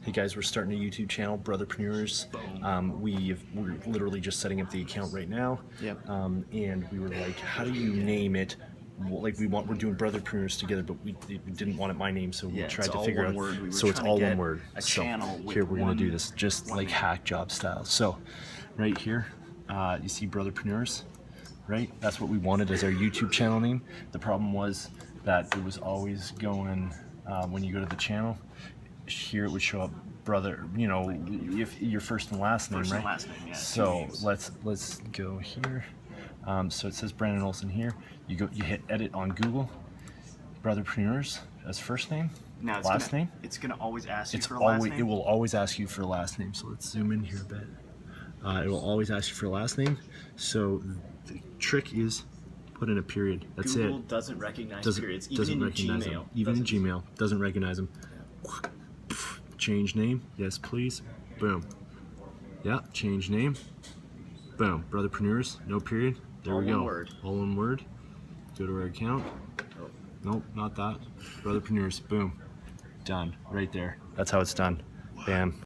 Hey guys, we're starting a YouTube channel, Brotherpreneurs. We're literally just setting up the account right now. Yep. And we were like, how do you name it? Like we're doing Brotherpreneurs together, but we didn't want it my name, so we tried to figure out. So it's all one word. So here we're gonna do this just like hack job style. So right here, you see Brotherpreneurs, right? That's what we wanted as our YouTube channel name. The problem was that it was always going when you go to the channel. Here it would show up brother, you know, if your first and last name, right? Last name, yeah. So let's go here. So it says Brandon Olson here. You hit edit on Google. Brotherpreneurs as first name. Now last name. It's gonna always ask you for a last last name. It will always ask you for a last name. So let's zoom in here a bit. It will always ask you for a last name. So the trick is put in a period. That's Google it. Doesn't recognize periods. Doesn't recognize them. Even in Gmail, doesn't recognize them. Change name, yes please, boom. Yeah, change name, boom. Brotherpreneurs, no period, there we go. All one word. Go to our account. Nope, not that. Brotherpreneurs, boom. Done, right there. That's how it's done. Bam.